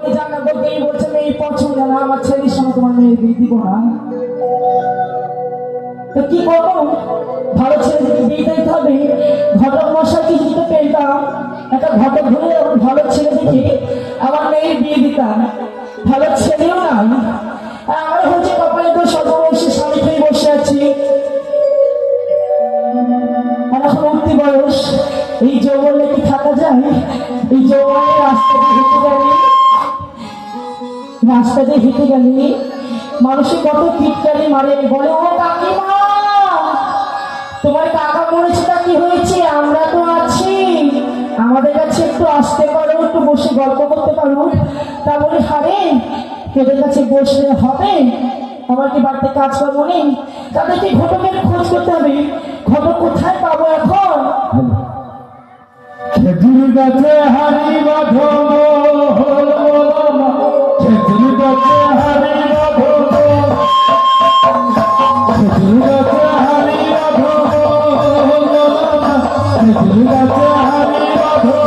বলে জানা বলতে এই বলছে মেয়ে পছন্দ না, আমার ছেলের সঙ্গে তোমার মেয়ের বিয়ে দিব না। তো কি করবো, ভালো ছেলেদেরকে বিয়ে দিতে হবে। ঘটক মশাইকে যদি তো পেতাম, একটা ঘটক ধরে ভালো ছেলে দেখে আমার মেয়ের বিয়ে দিতাম। ভালো ছেলেও নাই, আমার হচ্ছে কপালে তো সর্ববয়সে স্বামী খেয়ে বসে আছি। এখন উঠতি বয়স, এই যৌবনে কি থাকা যায়? এই যৌবনে রাস্তা দিয়ে হেঁটে গেলে মানুষের কত টিটকারি মারে, বলে ও কাকিমা তোমার কাকা মরেছে, তা কি হয়েছে? আমরা তো আছি, আমাদের কাছে একটু আসতে পারো, একটু বসে গল্প করতে পারো। তা বলি হারে তোদের কাছে বসলে হবে? আমার কি বাড়িতে কাজ কর্ম নেই? তাদেরকে ঘটকের খোঁজ করতে হবে। ঘটক কোথায় পাবো এখন? খেজুর গাছে হারি বাঁধো, খেজুর গাছে হারি বাঁধো, খেজুর গাছে হারি বাঁধো, খেজুর গাছে হারি বাঁধো।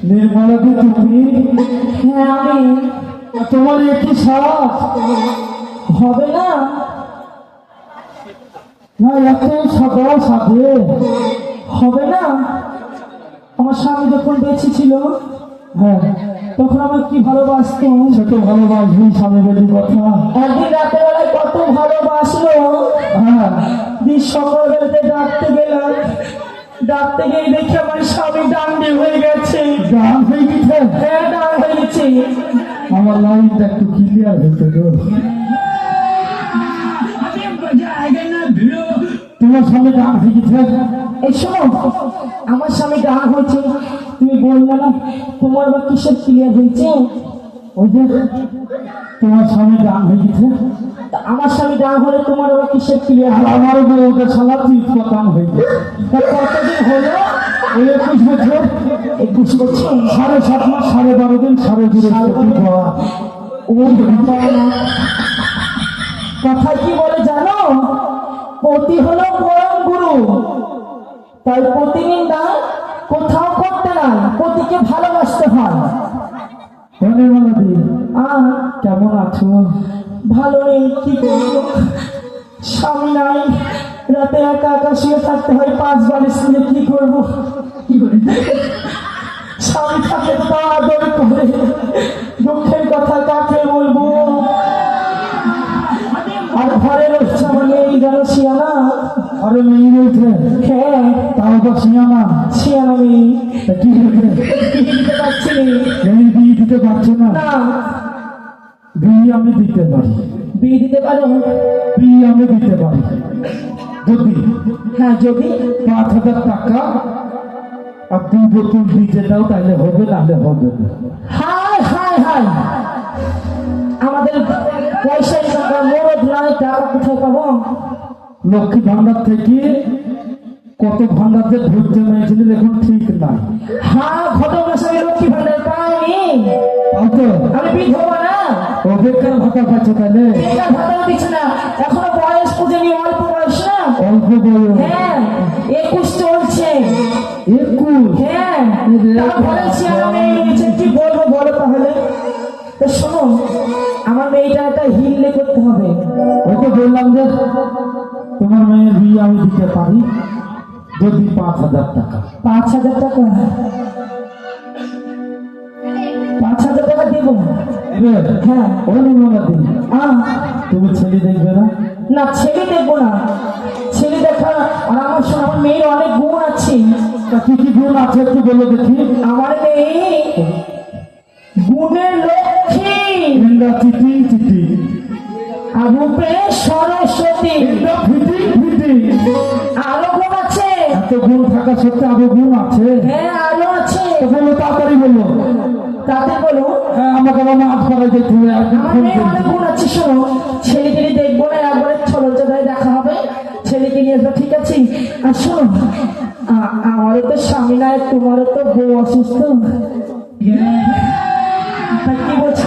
নির্মলাদি তুমি? হ্যাঁ আমি। তোমার একই সাজ হবে না? না এত সাদা সাদে হবে না? আমার স্বামী যখন বেঁচে ছিল, হ্যাঁ তখন আমার কি ভালোবাসতো। সে তো ভালোবাসবি, স্বামী বলি কথা। একদিন রাতের বেলায় কত ভালোবাসলো, হ্যাঁ সকালবেলাতে ডাকতে গেলাম, ডাকতে গিয়ে দেখি আমার স্বামী ডান্ডি হয়ে গেছে। গান হয়ে গেছে? হ্যাঁ ডান হয়ে গেছে। আমার লাইনটা একটু ক্লিয়ার হয়েছে তো। তোমার স্বামী গান হয়ে গেছে? এই শোনো, আমার স্বামী ডান হয়েছে, তুমি বললে না তোমার বা কিসের ক্লিয়ার হয়েছে? ওই যে তোমার স্বামী গান হয়ে গেছে, আমার স্বামী ডান হলে তোমার বা কিসের ক্লিয়ার? আর আমার বউটা সালা চিৎ গান হয়ে গেছে। কতদিন হলো? ওই 21 বছর। 21 বছর? 7.5 মাস, 12.5 দিন, 12.5 ও কথা কি বলে জানো? পতি হলো পরম গুরু, তাই প্রতিনিন্দা কোথাও করতে নাই, পতিকে ভালোবাসতে হয়। কেমন আছো? ভালো নেই, কি করবো, স্বামী নাই, রাতে একা একা শুয়ে থাকতে হয় 5 বালিশ নিয়ে, কি করবো? স্বামী থাকে তো আদর করে, দুঃখের কথা কাকে বলবো? আর ঘরে রয়েছে আমার মেয়ে, যেন শিয়ানা। ঘরে মেয়ে রয়েছে? হ্যাঁ। তাও তো শিয়ানা? শিয়ানা মেয়ে। কি করবে? দিতে পারছি এই বিয়ে দিতে পারছো না? না। বিয়ে আমি দিতে পারি। বিয়ে দিতে পারো? বিয়ে আমি দিতে পারি যদি, হ্যাঁ যদি 5,000 টাকা আর 2 বোতল দিতে দাও, তাহলে হবে, নাহলে হবে না। হায় হায় হায়, আমাদের পয়সা ইনকাম মরদ নাই, টাকা কোথায় পাবো? লক্ষ্মী ভান্ডার থেকে কত ভান্ডার যে ধরতে মেয়েছিল, এখন ঠিক নাই। হ্যাঁ ঘটক মশাই লক্ষ্মী ভান্ডার পাইনি, তো আমি বিধবা না। ও বেকার ভাতা পাচ্ছ? তাহলে বেকার ভাতাও দিচ্ছে না, এখনো বয়স পুজেনি, অল্প বয়স না। অল্প বয়স? হ্যাঁ 21 চলছে। 21? হ্যাঁ তারপরে শিয়ানা মেয়ে রয়েছে, কি বলবো বলো তাহলে? তো শোনো, আমার মেয়েটা একটা হিললে করতে হবে। ওই তো বললাম যে তোমার মেয়ের বিয়ে আমি দিতে পারি যদি 5,000 টাকা। 5,000 টাকা? 5,000 টাকা দেবো। হ্যাঁ ওরা নির্মলা দিন, তুমি ছেলে দেখবে না? না ছেলে দেখবো না, ছেলে দেখা আর আমার সঙ্গে আমার মেয়ের অনেক গুণ আছে। কি কি গুণ আছে একটু বলে দেখি। আমার মেয়ে গুণের লক্ষ্মী, চিঠি চিঠি, আর রূপে সরস্বতী, ফিটি ফিটি, আরো গুণ আছে। এত গুণ থাকা সত্ত্বে আরো গুণ আছে? হ্যাঁ আরো আছে। তখন তাড়াতাড়ি বললো। তাদের বলো হ্যাঁ, আমাকে আমার মাছ করা যেতে হবে। আমার মেয়ে অনেক গুণ আছে। শোনো, ছেলেকে নিয়ে দেখবো না, একবারে চলচ্চিত্রে দেখা হবে, ছেলেকে নিয়ে আসবো, ঠিক আছে? আর শোনো, আমারও তো স্বামী নাই, তোমারও তো বউ অসুস্থ, তা কি বলছো?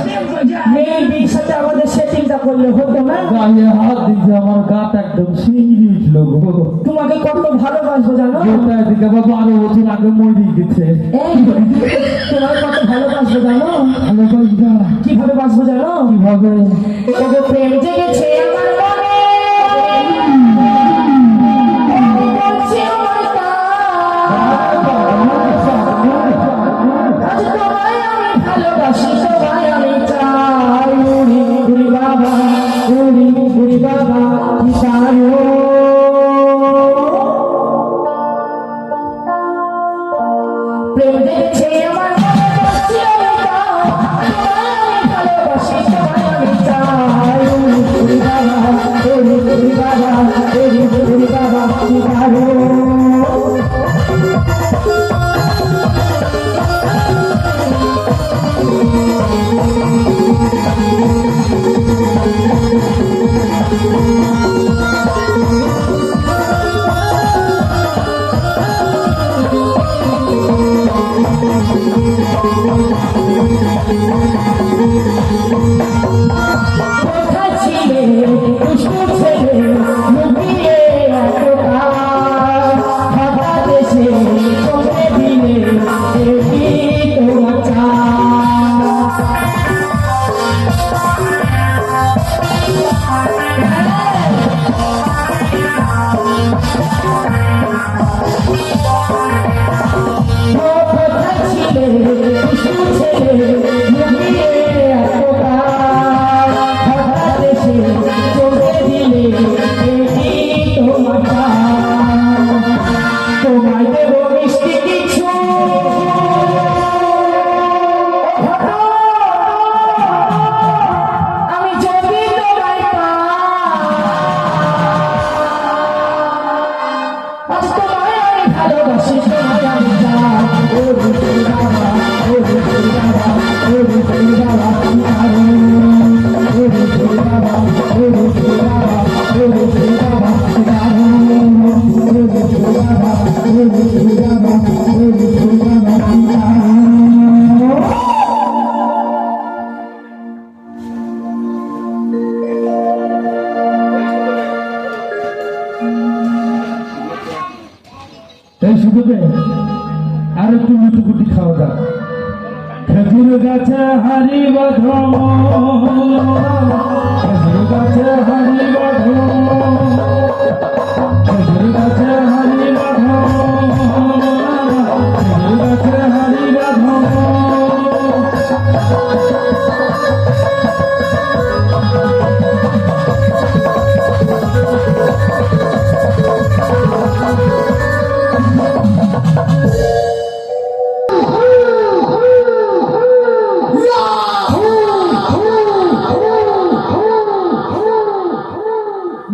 মেয়ের বিয়ের সাথে আমাদের সেটিংটা করলে হতো না? গায়ে হাত দিয়েছে, আমার গাত একদম শিঙড়ি উঠলো গো। তোমাকে কত ভালোবাসবো জানো? গোটা এদিকে আবার 12 বছর আগে মরে গেছে। এই, তোমার কত ভালোবাসবো জানো? ভালোবাসা কিভাবে বাসবো জানো? কিভাবে? তবে প্রেম জেগেছে আমার মনে, বলছে আমার কান। আজ তোমায় আমি ভালোবাসি, তোমায় আমি চাই। উড়ি উড়ি বাবা, উড়ি উড়ি বাবা, কি চাই ও? প্রেম দেখছে আমার মনে, বলছে আমি কান। তোমায় আমি ভালোবাসি, তোমায় আমি চাই। উড়ি উড়ি বাবা, উড়ি উড়ি বাবা, উড়ি উড়ি বাবা, কি চাই ও? কোথায় ছিলে দুষ্টু ছেলে, লুকিয়ে এতটা, হঠাৎ এসে চোখে দিলে, এটি তোমার কোথায় ছিলে দুষ্টু ছেলে, লুকিয়ে এতটা, হঠাৎ এসে চোখে দিলে, এটি তোমার তোমায় দেব মিষ্টি কিছু, আমি যদি তোমায় আজ তোমায় আমি ভালোবাসি, তোমায় আমি চাই। ওরে ওরে বাবা, ওরে ওরে বাবা, ওরে ওরে বাবা, কি আরো? ওরে ওরে বাবা, ওরে ওরে বাবা, ওরে ওরে বাবা, কি আরো? ওরে ওরে বাবা, ওরে ওরে বাবা, ওরে ওরে বাবা, কি আরো? এই সুযোগে আর একটু লুটুপুটি খাওয়া যাক। খেজুর গাছে হারি বাঁধো, খেজুর গাছে হারি বাঁধো, খেজুর গাছে হারি বাঁধো, খেজুর গাছে হারি বাঁধো।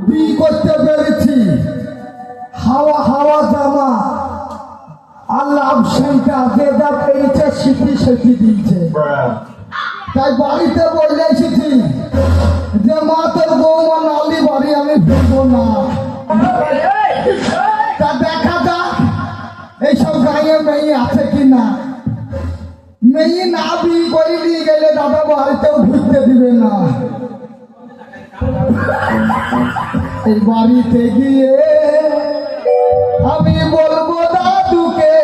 বিয়ে করতে পেরেছি, হাওয়া হাওয়া জামা, আর লাভ সেন্টার যে যা পেয়েছে সিটি সেটি দিয়েছে। তাই বাড়িতে বলে এসেছি যে মা তোর বৌমা নালি বাড়ি আমি ফিরবো না। তা দেখা যাক এইসব গায়ে মেয়ে আছে কিনা। মেয়ে না বিয়ে করে নিয়ে গেলে দাদা বাড়িতেও ঢুকতে দিবে না। এই বাড়িতে গিয়ে আমি বলবো দাদুকে,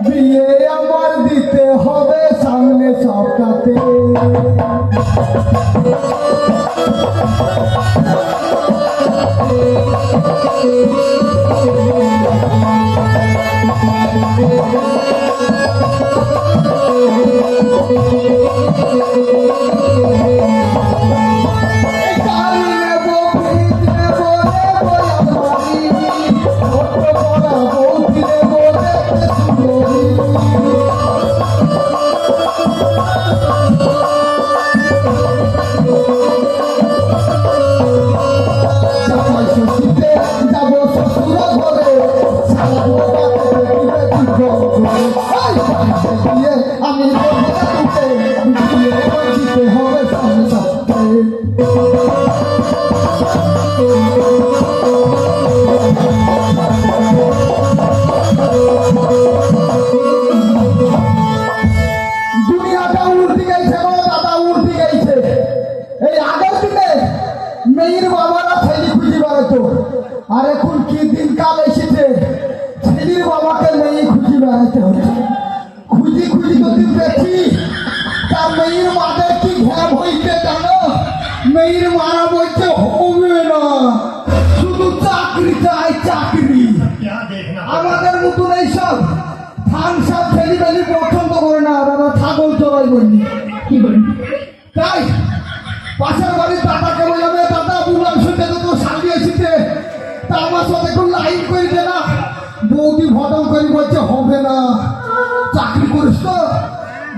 বিয়ে আমার দিতে হবে সামনে সপ্তাহে। গাড়ি নেবো, ফ্রিজ নেবো, নেবো আলমারি, ছোট বড় বৌদি নেবো, দেখতে সুন্দরী। জামাই ষষ্ঠীতে যাবো শ্বশুর ঘরে, মেয়ের মারা বলছে হবে না, শুধু চাকরি চাই চাকরি। আমাদের মতন এইসব ধান সব ছেলে বেলি পছন্দ করে না, দাদা ছাগল চড়াই বলি। কি বলি? তাই পাশের বাড়ির দাদাকে বলবে, দাদা বুলাম শুনতে তো শান্তি এসেছে, তা আমার সাথে একটু লাইন করে দে না। বৌদি ভটন করে বলছে হবে না, চাকরি করিস তো,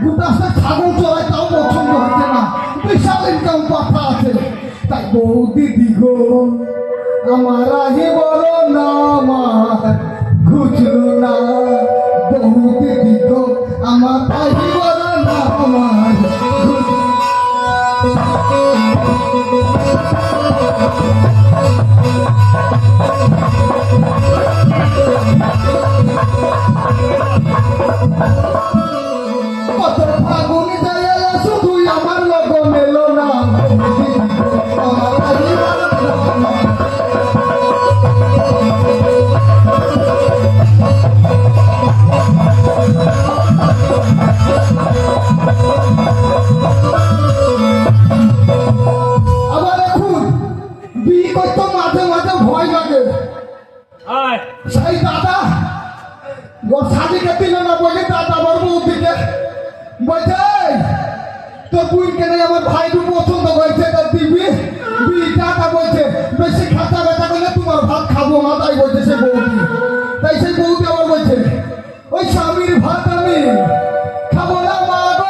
গোটা সে ছাগল চড়াই তাও পছন্দ হচ্ছে না, বিশাল ইনকাম পাঠা আছে। তাই বৌদি দিগো আমার আহি বড় না, আমার ঘুচলো না। বৌদি দিগো আমার আহি বড় না, আমার কত ফাগুন যায় শুধু আমার লগন এলো না। আমার আহি বড় না, আবার এখন বিয়ে করতে মাঝে মাঝে ভয় লাগে। সেই দাদা ওর শাদিকে দিল না বলে দাদা আমার বৌদিকে বলছে, তোর বুড়িকে নেই আমার ভাইকে পছন্দ করেছে, তার দিবি বিয়ে। দাদা বলছে বেশি খাতা ব্যথা করলে তোমার ভাত খাবো না, তাই বলছে সে বৌদি। তাই সেই বৌদি আবার বলছে, ওই স্বামীর ভাত আমি খাবো না মা গো,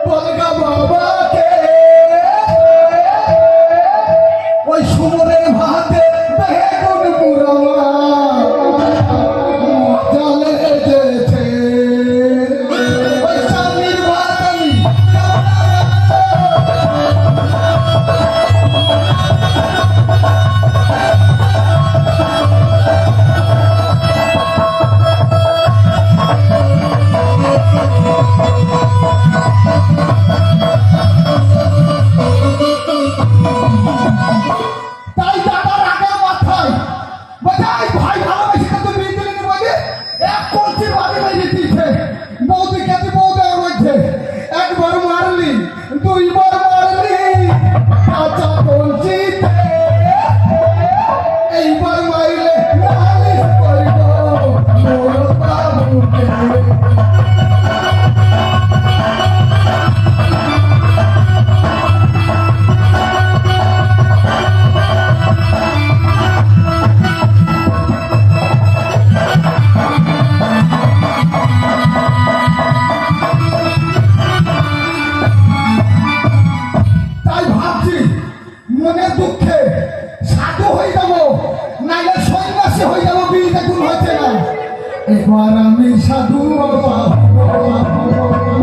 বলগা বাবাকে ওই সুমনের ভাতে বেগুন পুরামা জলে যেছে। ওই স্বামীর ভাত আমি তাই দাদার আগের মাথায় বোঝাই ভাই ভালোবেসে তো বিয়ে দিলেন বলে এক কলসি বাড়ি বেরিয়ে দিচ্ছে। বৌদি কেটে বৌদি বলছে, একবার মারলি দুইবার মারলি কাঁচা কলসিতে, এইবার মারলে নালিশ করব মোর বাবুকে। তাই ভাবছি মনের দুঃখে সাধু হয়ে যাবো, নাইলে সন্ন্যাসী হয়ে যাবো, বিয়েতে কোন হচ্ছে না। এবার আমি সাধু বাবা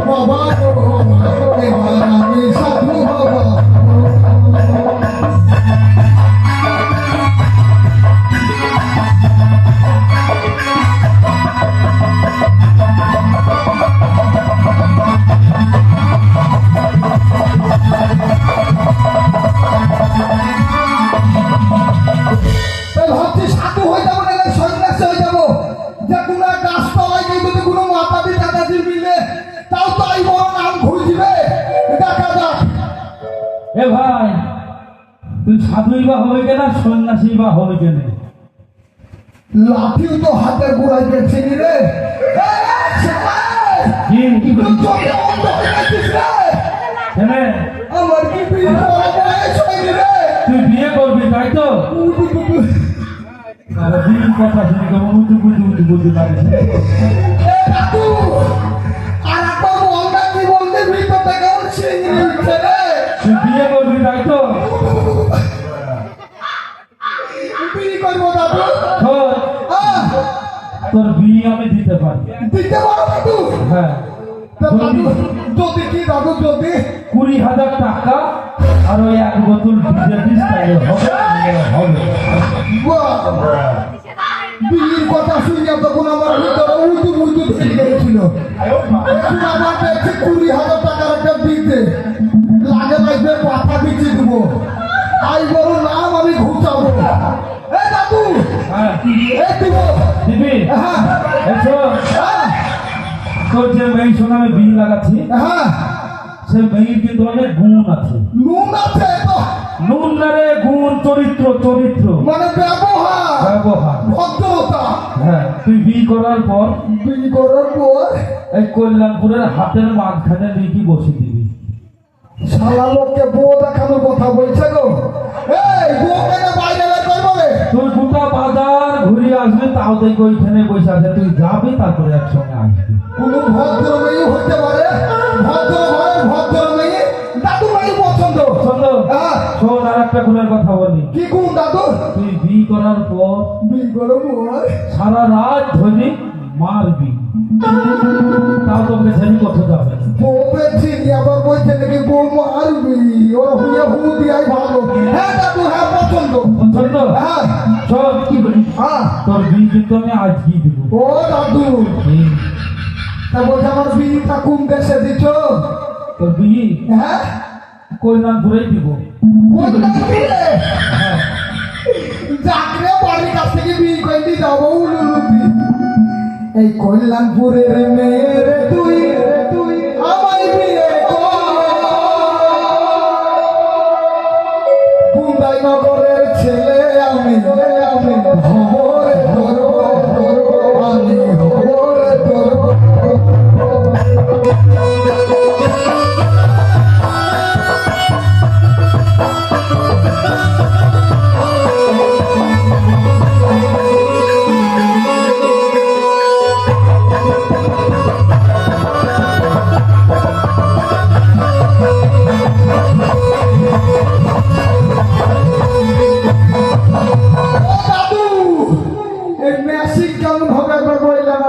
বাবা, এবার আমি সাধু বাবা। তাই ভাবছি সাধু হয়ে যাবো, নাহলে সন্ন্যাসী হয়ে যাবো, যে কোনো গাছতলায় গিয়ে যদি কোনো মাতাদি দাদাজি মিলে তাও তাই বড় নাম ঘুরবে। দেখা যাক। এ ভাই, তুই সাধুই বা হবে কেনা, সন্ন্যাসী বা হবে কেনে? লাঠিও তো হাতে গোড়ায় গেছিলি রে। কি কেনে? আমার কি বিয়ে করা বয়স হয়নি রে। তুই বিয়ে করবি তাই তো? আরে বিয়ের কথা শুনে কেমন উঁচু বুঝতে পারিস? এ কাকু, আর একটা বলটা কি বলতে ভিতরটা কেমন ছিংড়ি উঠছে রে। তুই বিয়ে করবি তাই তো? বিয়ে করবো দাদু। শোন, তোর বিয়ে আমি দিতে পারি। দিতে পারো দাদু? হ্যাঁ। তা দাদু যদি কি দাদু যদি 20,000 টাকা আর ওই 1 বোতল ডিজেল দিস তাহলে হবে। বাহ! বিয়ের কথা শুনে তখন আমার ভিতরে উঁচু উঁচু থেকে গেছিল। এখন আমার দেখছি 20,000 টাকার একটা দিতে লাগে লাগবে, পাঠা বিচি দেবো। আই বড় নাম আমি ঘুচাবো। এ দাদু, হ্যাঁ, এ দিব। দিবি? হ্যাঁ, এসো, হ্যাঁ, তোর যে মেয়ে শোনা আমি বিল লাগাচ্ছি, হ্যাঁ। সে মেয়ের কিন্তু অনেক গুণ আছে। নুন আছে তো নুন না রে, গুণ, চরিত্র, চরিত্র মানে ব্যবহার ব্যবহার। ভদ্রতা। হ্যাঁ, তুই বিয়ে করার পর বিয়ে করার পর এই কল্যাণপুরের হাতের মাঝখানে লিখি বসে দিবি। শালা লোককে বউ দেখানোর কথা বলছে গো। এই বউ কেন বাইরে বের করবে? তুই গোটা বাজার ঘুরে আসবি, তাও দেখি ওইখানে বসে আছে, তুই যাবি তারপরে একসঙ্গে আসবি। কোনো ভদ্র মেয়ে হতে পারে, ভদ্র ঘরের ভদ্র মেয়ে। দাদু মেয়ে পছন্দ। শোন, হ্যাঁ, শোন, আর একটা গুণের কথা বলি। কি কোন দাদু? তুই বিয়ে করার পর বিয়ে করে বউ সারা রাত ধরে মারবি, তাও তোকে ছেড়ে কোথাও যাবে না। বউ পেয়েছি আবার বলছে নাকি বউ মারবি, ওরা হুয়ে হু দিয়াই ভালো। হ্যাঁ দাদু, হ্যাঁ পছন্দ। শোন, হ্যাঁ শোন, কি বলি, হ্যাঁ। তোর বিয়ে কিন্তু আমি আজকেই দেবো। ও দাদু, তা বলছে আমার বিয়েটা কোন দেশে দিচ্ছ? তোর বিয়ে হ্যাঁ, কল্যাণপুরেই দিব। কোন দেশে? হ্যাঁ, যাকরে বাড়ির কাছ থেকে বিয়ে করে যাবো উলুলুতি। এই কল্যাণপুরের মেয়ের তুই তুই আমায় বিয়ে বুন্দাই নগরের ছেলে আমি আমি খবরে ধরব আমি খবরে ধরব।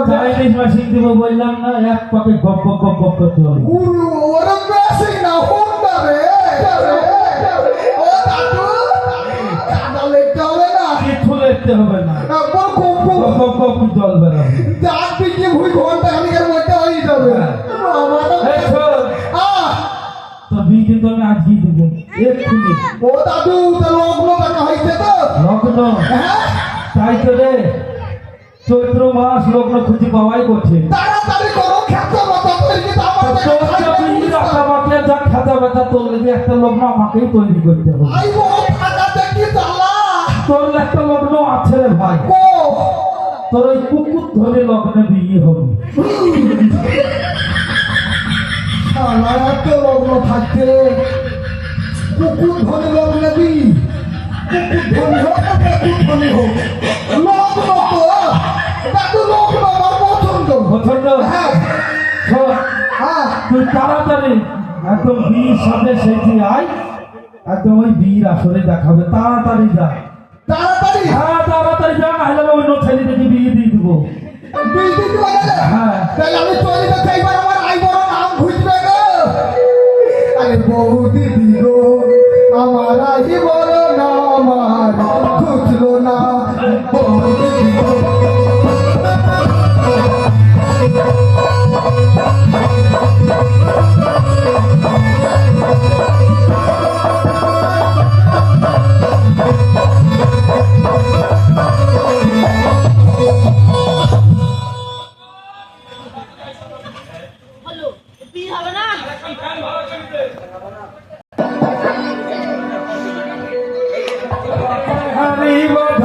চাইনিজ মেশিন দিব বললাম না, এক পাকে গপ গপ গপ গপ করতে হবে। কিছু লিখতে হবে না, গপ গপ গপ জল বেরোবে। এই শোন, তোর বিয়ে কিন্তু আমি আজকেই দিব, এক্ষুনি। লগ্ন তাই তো রে, চৈত্র মাস লগ্ন খুঁজে পাওয়াই করছে। যা খাতা ব্যথা তোর লেগে একটা লগ্ন আমাকেই তৈরি করতে হবে। তোর একটা লগ্ন আছে রে ভাই, তোর ওই কুকুর ধরে লগ্নে বিয়ে হবে। লগ্ন থাকতে কুকুর ধরে লগ্নে দিই, কুকুর ধনী হোক না কুকুর ধনী হোক, লগ্ন তো দাদু লগ্ন আমার পছন্দ। পছন্দ? হ্যাঁ শোন, হ্যাঁ। তুই তাড়াতাড়ি একদম বিয়ের সাথে সেটি আয়, একদম ওই বিয়ের আসরে দেখাবে। তাড়াতাড়ি যা, তাড়াতাড়ি হ্যাঁ তাড়াতাড়ি যা, না হলে অন্য ছেলে দেখে বিয়ে দিয়ে দিব। বিল দিতে পারলে হ্যাঁ। তাহলে আমি চলে যেতে এবার আমার আই বড় নাম খুঁজবে গো। আরে বহু দিদি গো আমার আই বড় নাম আর খুঁজলো না। বহু দিদি গো হরি বধ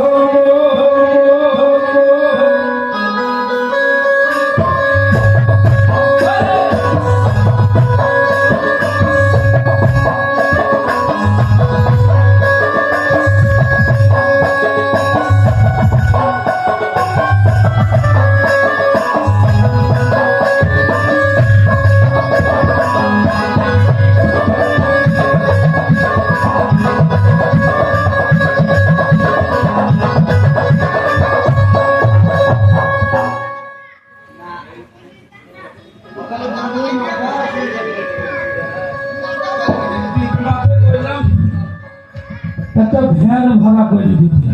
একটা ভ্যান ভাড়া করে দিতে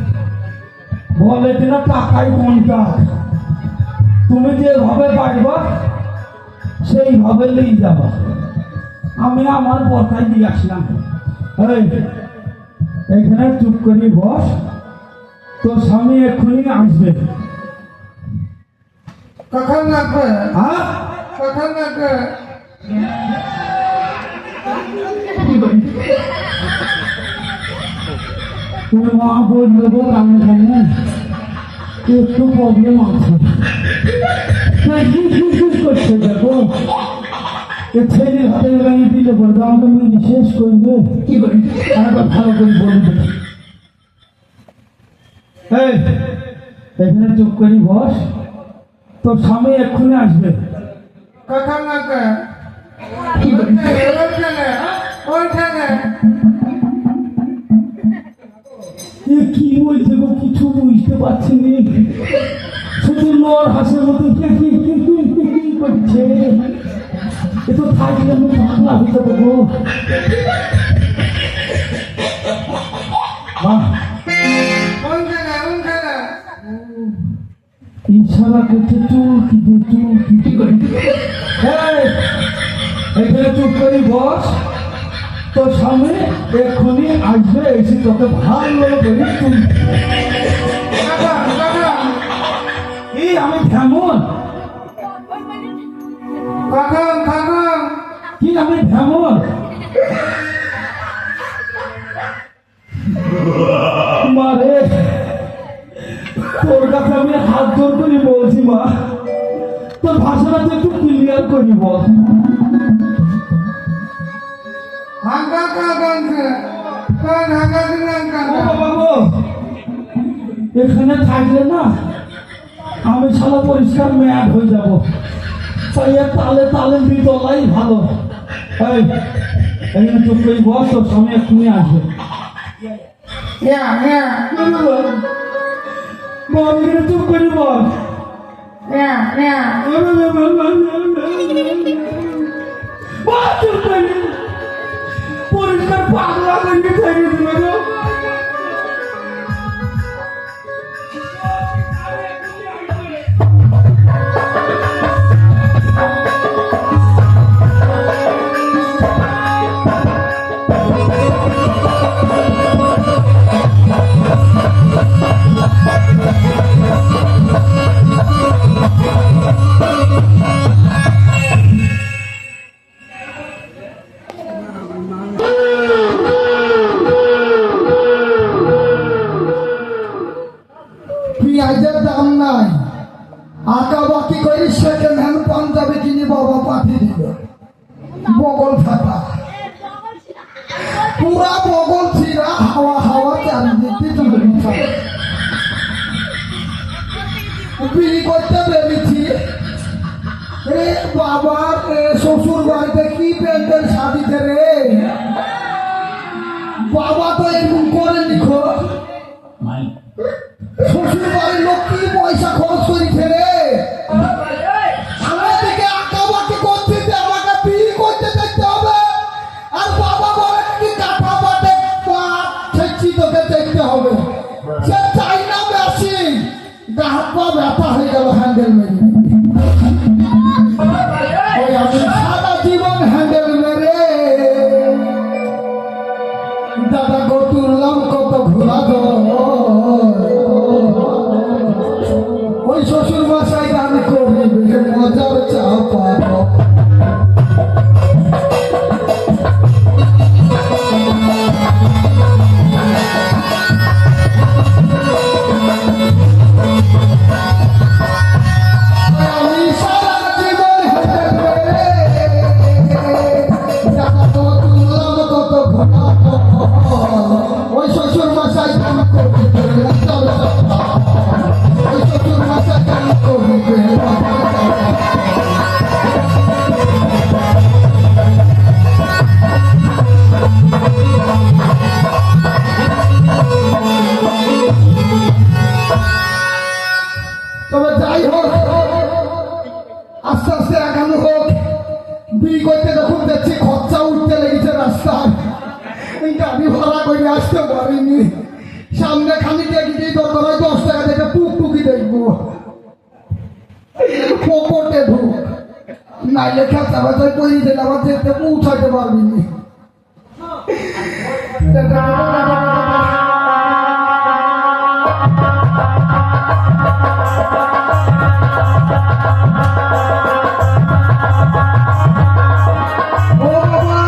বলে কিনা টাকাই পঞ্চাশ, তুমি যেভাবে পারবা সেইভাবে নিয়ে যাবা। আমি আমার পথায় দিয়ে আসলাম। এইখানে চুপ করে বস, তোর স্বামী এক্ষুনি আসবে। কখন লাগবে? হ্যাঁ, কখন লাগবে? তুমি মা বললে গো কানে কানে একটু প্রবলেম আছে। করছে দেখো এ ছেলের হাতে ভেঙে দিলে পড়বে আমাকে মেয়ে শেষ করবে। কি করি আরেকবার ভালো করে বলবে। এই এখানে চুপ করি বস, তোর স্বামী এক্ষুনি আসবে। কথা না কি করি এ কি বলছে গো কিছু বুঝতে পারছি নি, শুধু নর হাসের মতো করছে। এ তো থাকলে আমি পাগলা হতে পারবো। ইশারা করছে চুলকি দিয়ে চুলকি করে। এখানে চুপ করি বস, তোর সামনে এক্ষুনি আসবে, এসে তোকে ভালো করে চুল। এই আমি ভ্যামন কি আমি ভ্যামন মারে তোর কাছে আমি হাত জোর করে বলছি মা, তোর ভাষাটা তো একটু ক্লিয়ার করি বল। এখানে থাকলে না আমি সারা পরিষ্কার ম্যাড হয়ে যাব, তাই আর তালে তালে বিতলাই ভালো। এখানে চুপ করে বস, তোর স্বামী এক্ষুনি আসবে। চুপ করে বল। পরিষ্কার পাগলা করে ছেড়ে দিবে গো। পেঁয়াজের দাম নাই, আঁকা বাকি করে সেকেন্ড হ্যান্ড পাঞ্জাবি কিনে বাবা পাঠিয়ে দিল। বগল ফাটা পুরা বগল ছিঁড়া, হাওয়া হাওয়া চারিদিকে বিলি করতে বেরিয়েছি। এ বাবার শ্বশুর বাড়িতে কি প্যান্ডেল সাজিতে রে, বাবা তো এরকম করেনি। শ্বশুর বাড়ির লোক কি পয়সা খরচ করেছে রে, আমাদেরকে আঁকাবাকি করতে আমাকে বিয়ে করতে দেখতে হবে। আর বাবা বলে কি কাঠা বাটে ছেঁচি তোকে দেখতে হবে। সে চাই না বেশি, হাত পা ব্যথা হয়ে গেল হ্যান্ডেল মেরে। ওই আমি সারা জীবন হ্যান্ডেল মেরে দাদা গো তুললাম কত ঘোলা ওই শ্বশুর মশাই গান করবে মজার চাপা। আমি সারা জীবন তুললাম কত ঘোলা ওই শ্বশুর মশাই গান করবে ওই শ্বশুর মশাই গান করবে। তবে যাই হোক, আস্তে আস্তে আগানো হোক। বিয়ে করতে যখন দেখছি খরচা উঠতে লেগেছে রাস্তায়, গাড়ি ভাড়া করে আসতে পারিনি। সামনে খানিকে গিয়ে দরকার হয় 10 টাকা দেখে টুকটুকি দেখবো, পকেটে ঢুক নাইলে খেতে বাজার করে দিলে আবার দেখতে পৌঁছাতে পারবি না। ও বাবা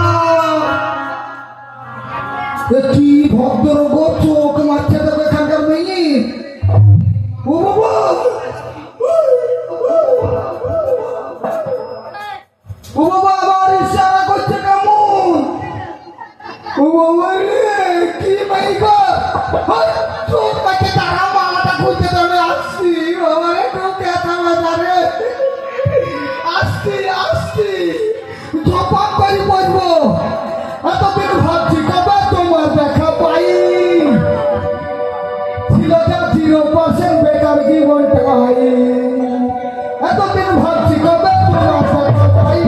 আসছি বাবা রে, খুব ব্যথা ব্যথা রে। আসছি আসছি, ধপাক করে বলবো। এতদিন ভাবছি কবে তোমার দেখা পাই। ছিল যা 0% বেকার জীবনটাই। এতদিন ভাবছি কবে তোমার দেখা পাই।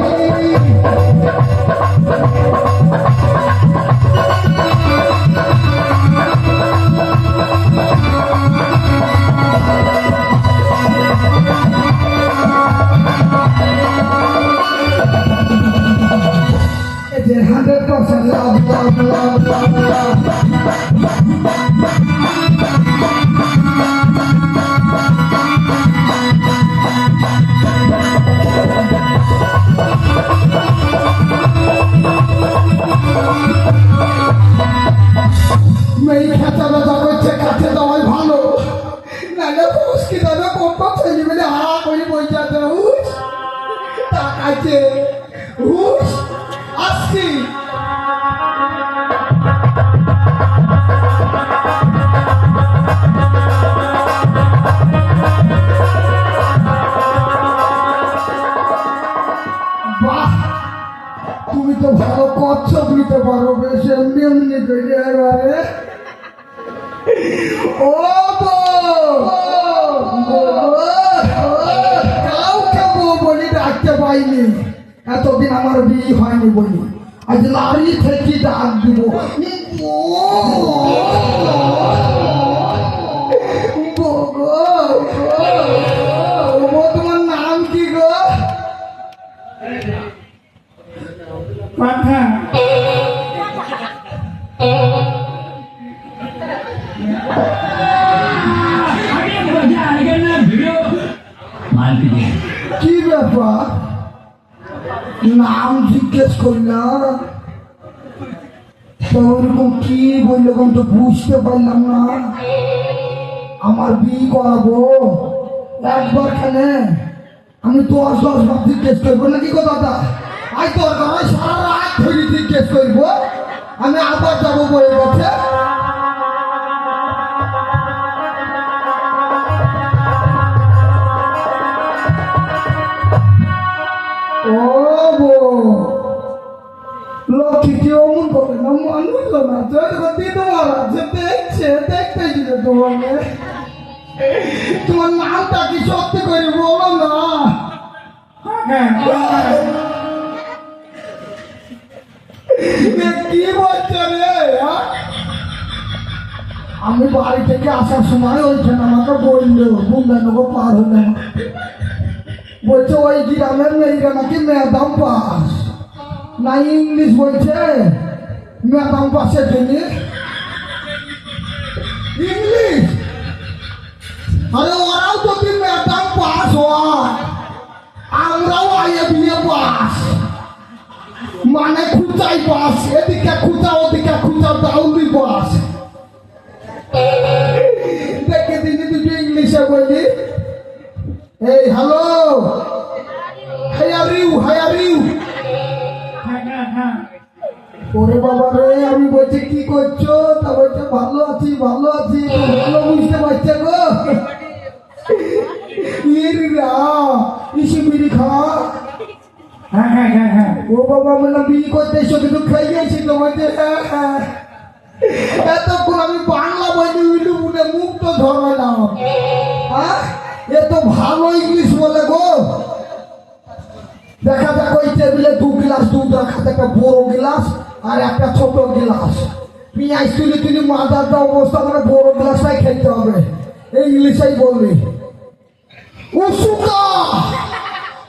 It is 100% love, love, love, love, love. মেয়ে খেতে ব্যথা করছে, কাছে দেওয়াই ভালো। নাহলে মুশকি দাদা কোপা ছেলে মিলে হারা করে বইটাতে হুস তাকাচ্ছে। হুস আসছি। বাহ, তুমি তো ভালো কচ্ছপ নিতে পারো, বেশ এমনি এমনি করে এবারে। ও কাউকে বউ বলি ডাকতে পাইনি, এতদিন আমার বিয়ে হয়নি বলি, আজ নারী থেকে ডাক দিব। তোমার নাম কি গো? পাখা কি ব্যাপার, নাম জিজ্ঞেস করলাম তো ওরকম কি বললো তো বুঝতে পারলাম না। আমার বিয়ে করাবো একবার খেলে, আমি 10 বার জিজ্ঞেস করবো নাকি গো দাদা? আজ দরকার হয় সারা রাত ধরে জিজ্ঞেস করবো, আমি আবার যাবো বলে গেছে। ও বো লক্ষ্মীটি অমন করে না, মানুষ না তোমার আছে, দেখছে দেখতে দিলে তোমাকে। তোমার নামটা কি সত্যি করে বলো না। কি বলছে রে? আমি বাড়ি থেকে আসার সময় ওইখানে আমাকে বললো বুন্দানগর পার হলে, বলছে ওই গ্রামের মেয়েরা নাকি ম্যাডাম পাস না, ইংলিশ বলছে ম্যাডাম পাসের জন্য ইংলিশ। আরে ওরাও যদি ম্যাডাম পাস হয়, আমরাও আইয়ে বিয়ে পাস, মানে খুঁচাই পাস, এদিকে খুঁচা ওদিকে খুঁচা দাউলি পাস। দেখে দিদি দুটো ইংলিশে বলি, এই হ্যালো, হাই আর ইউ। ওরে বাবা রে, আমি বলছি কি করছো? তা বলছে ভালো আছি ভালো আছি। ভালো বুঝতে পারছে গো, ইসি বিড়ি খাওয়া। ও বাবা বললাম বিড়ি করতে এসো, কিন্তু খেয়ে গেছি তোমাকে। এতক্ষণ আমি বাংলা বইতে উইলু মুখে মুখ তো ধরালাম, এ তো ভালো ইংলিশ বলে গো। দেখা যাক ওই টেবিলে 2 গ্লাস দুধ রাখা, একটা বড় গ্লাস আর একটা ছোট গ্লাস, পেঁয়াজ তুলি তুলি মাদারটা অবস্থা, মানে বড় গ্লাসটাই খেতে হবে। ইংলিশেই বললি, উসুকা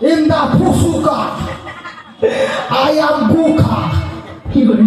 ইন দা ফুসুকা আই এম বুকা। কি করি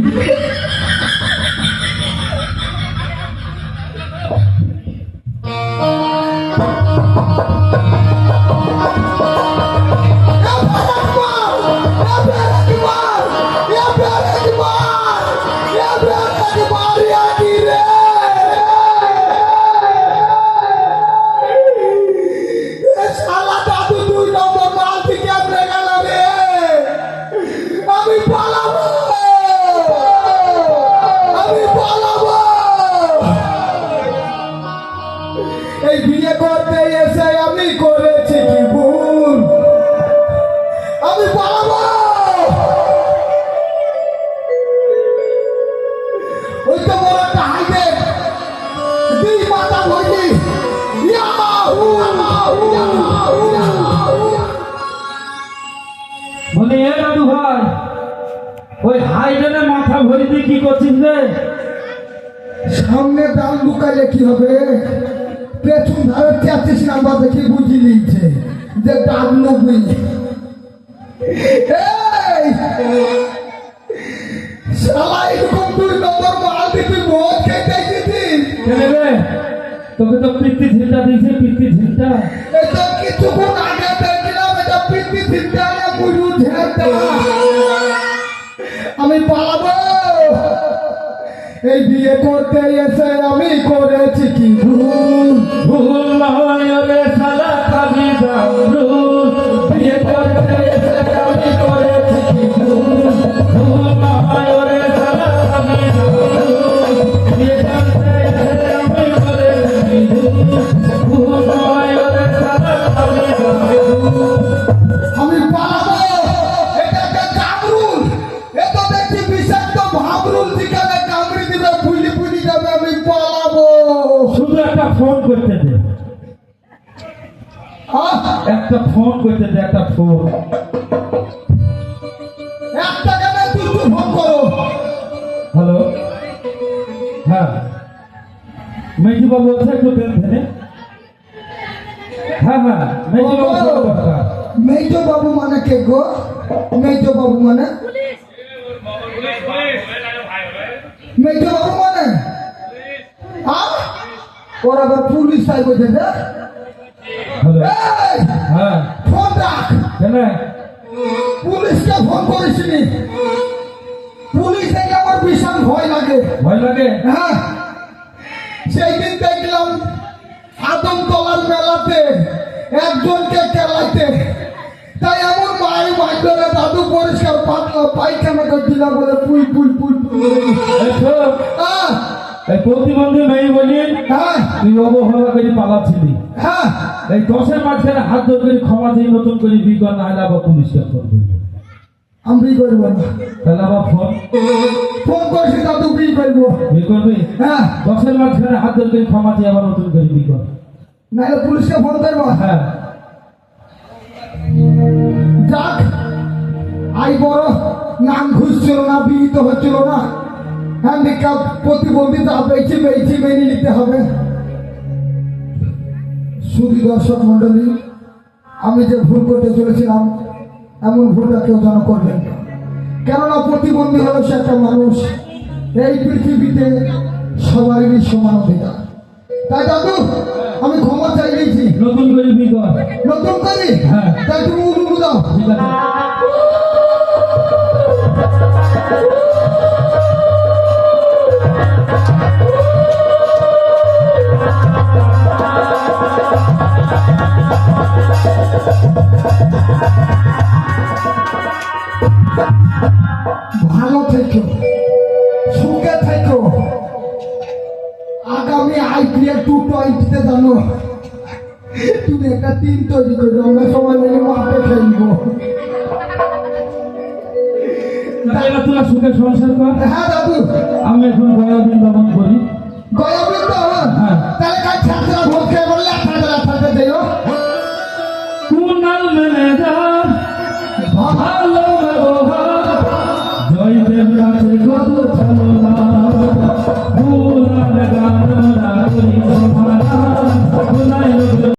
হইতে কি করছিস রে? সামনে ডাল লুকাইলে কি হবে? পেছন ধারে 33 নাম্বার দেখে বুঝি নিচ্ছে যে ডাল লুকবি। এই শালা এরকম 2 নম্বর মাল দিবি মদ খেতে গেছিস? কেন রে? তোকে তো পিত্তি ঝিলটা দিয়েছে, পিত্তি ঝিলটা। এটা কিছুক্ষণ আগে দেখলাম, এটা পিটি চিন্তা না বুঝু ঝেড়টা। আমি পালাবো। এই বিয়ে করতে এসে আমি করেছি কি ভুল? ভুল নয় রে শালা কাবি জামরুল, বিয়ে করতে এসে আমি করেছি কি ভুল? ভুল নয় রে শালা কাবি জামরুল, বিয়ে করতে এসে আমি করেছি কি ভুল? ভুল নয় রে শালা কাবি জামরুল। আমি পালাবো। এটা একটা কামরুল। এটা দেখছি বিষাক্ত ভাবরুল, যেখানে কামড়ি দিবে ফুলি ফুলি যাবে। আমি পালাবো। শুধু একটা ফোন করতে দে, আহ, একটা ফোন করতে দে, একটা ফোন। একটা কেন দুটো ফোন করো? হ্যালো, হ্যাঁ মেজি বাবু আছে, একটু দেন ধরে। হ্যাঁ হ্যাঁ, মেজি বাবু দরকার। মেজো বাবু মানে কে গো? মেজো বাবু মানে? মেজো বাবু মানে? ওরা আবার পুলিশ তাই বলছে যে? হ্যালো, এই, হ্যাঁ ফোন রাখ। কেন? পুলিশকে ফোন করেছিলি? পুলিশ দেখে আমার ভীষণ ভয় লাগে। ভয় লাগে? হ্যাঁ, সেই দিন দেখলাম আদমতলার মেলাতে একজনকে কেলাইতে, তাই এমন মায়ের মাইন্ডরে দাদু পরিষ্কার পাতলা পায়খানা করছিলাম বলে পুল পুল পুল পুল। এই শোন, হ্যাঁ এই প্রতিবন্ধী মেয়ে বলি হ্যাঁ তুই অবহেলা করে পালাচ্ছিলি। হ্যাঁ, এই 10-এর মাঝখানে হাত ধরে করে ক্ষমা দিয়ে নতুন করে বিজ্ঞান না হলে আবার পুলিশকে ফোন করবি। আমি করবো না। তাহলে আবার ফোন ফোন করছি দাদু বি করবো। করবি। হ্যাঁ, 10-এর মাঝখানে হাত ধরে করে ক্ষমা দিয়ে আবার নতুন করে বিজ্ঞান। নাহলে পুলিশকে ফোন করবো। হ্যাঁ, যাক, আই বড় নাম ঘুষছিল না, বিহিত হচ্ছিল না। হ্যান্ডিক্যাপ প্রতিবন্ধিতা পেয়েছি পেয়েছি, মেনে নিতে হবে। শুধু দর্শক মন্ডলী, আমি যে ভুল করতে চলেছিলাম এমন ভুলটা কেউ যেন করবেন না। কেননা প্রতিবন্ধী হলো সে একটা মানুষ। এই পৃথিবীতে সবারই সমান অধিকার। তাই দাদু আমি ক্ষমা চাই নিয়েছি। নতুন করে বিজ্ঞান। নতুন করি? হ্যাঁ। তাই তুমি উলু দাও। ঠিক আছে। ভালো থেকো, সুখে থেকো। আগামী IPL 220-তে জানো তুমি একটা টিম তৈরি করবে, আমরা সবাই মিলে মাঠে খেলবো। তাহলে তোরা সুখে সংসার কর। হ্যাঁ দাদু, আমি এখন গয়া বৃন্দাবন করি। গয়াবিন তো হ্যাঁ। তাহলে কাজ ছাত্রা ভোট খেয়ে বললে আপনাদের দিও। কুনাল ম্যানেজার ভালো ব্যবহার, জয়দেব রাজের কত ছলনা, কুনাল গান না করি সমানা, কুনাল